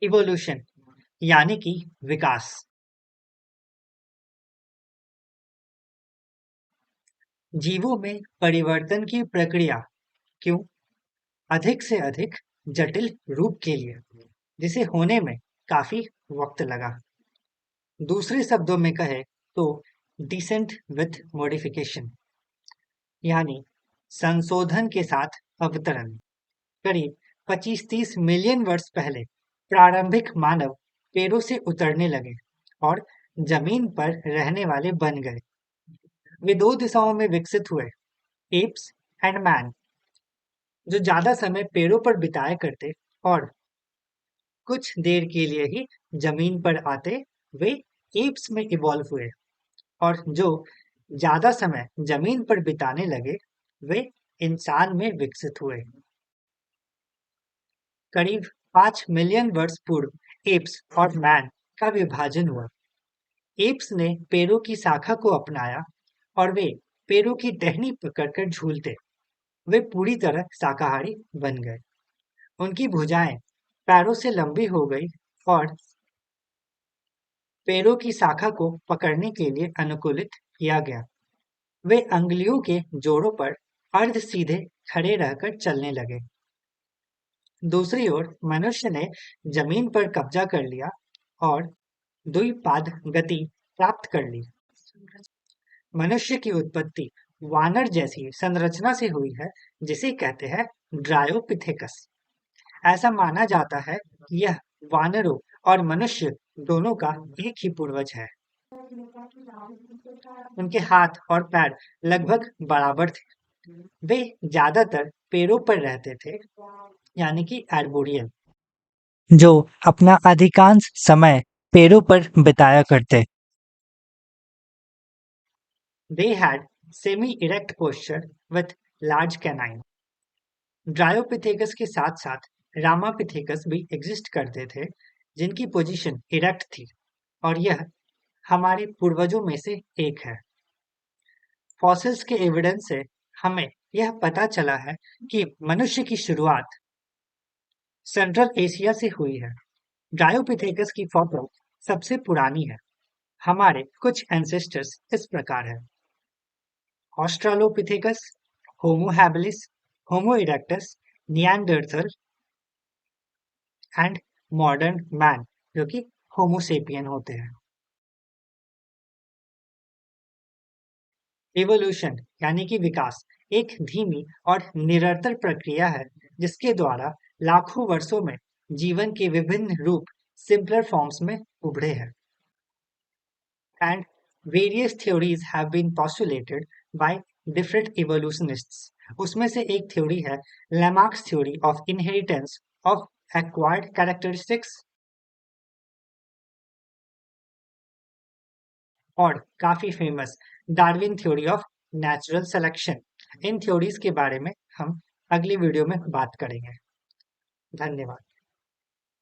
Evolution यानी कि विकास। जीवों में परिवर्तन की प्रक्रिया क्यों अधिक से अधिक जटिल रूप के लिए जिसे होने में काफी वक्त लगा। दूसरे शब्दों में कहे तो डिसेंट विथ मॉडिफिकेशन यानी संशोधन के साथ अवतरण। करीब 25-30 मिलियन वर्ष पहले प्रारंभिक मानव पेड़ों से उतरने लगे और जमीन पर रहने वाले बन गए। वे दो दिशाओं में विकसित हुए, एप्स एंड मैन, जो ज्यादा समय पेड़ों पर बिताया करते और कुछ देर के लिए ही जमीन पर आते, वे एप्स में इवॉल्व हुए। और जो ज्यादा समय जमीन पर बिताने लगे, वे इंसान में विकसित हुए। करीब 5 मिलियन वर्ष पूर्व एप्स और मैन का विभाजन हुआ। एप्स ने पेड़ों की शाखा को अपनाया और वे पेड़ों की टहनी पकड़कर झूलते। वे पूरी तरह शाकाहारी बन गए। उनकी भुजाएं पैरों से लंबी हो गई और पेड़ों की शाखा को पकड़ने के लिए अनुकूलित किया गया। वे अंगुलियों के जोड़ों पर अर्ध सीधे खड़े रहकर चलने लगे। दूसरी ओर मनुष्य ने जमीन पर कब्जा कर लिया और द्विपाद गति प्राप्त कर ली। मनुष्य की उत्पत्ति वानर जैसी संरचना से हुई है, जिसे कहते हैं ड्रायोपिथेकस। ऐसा माना जाता है कि यह वानरों और मनुष्य दोनों का एक ही पूर्वज है। उनके हाथ और पैर लगभग बराबर थे। वे ज्यादातर पेड़ों पर रहते थे, यानी कि आर्बोरियल, जो अपना अधिकांश समय पेड़ों पर बिताया करते। They had semi-erect posture with large canine. Dryopithecus के साथ साथ रामापिथेकस भी एग्जिस्ट करते थे, जिनकी पोजीशन इरेक्ट थी, और यह हमारे पूर्वजों में से एक है। फॉसिल्स के एविडेंस से हमें यह पता चला है कि मनुष्य की शुरुआत सेंट्रल एशिया से हुई है। ड्रायोपिथेकस की फोटो सबसे पुरानी है। हमारे कुछ एंसेस्टर्स इस प्रकार है: Australopithecus, Homo habilis, Homo erectus, Neanderthal and modern man, जो कि होमो सेपियन होते हैं। इवोल्यूशन यानी कि विकास एक धीमी और निरंतर प्रक्रिया है, जिसके द्वारा लाखों वर्षों में जीवन के विभिन्न रूप सिंपलर फॉर्म्स में उभरे हैं। And various theories have been postulated by different evolutionists. उसमें से एक थ्योरी है Lamarck's theory of inheritance of acquired characteristics, और काफी famous Darwin theory of natural selection. इन थ्योरीज के बारे में हम अगली वीडियो में बात करेंगे। धन्यवाद।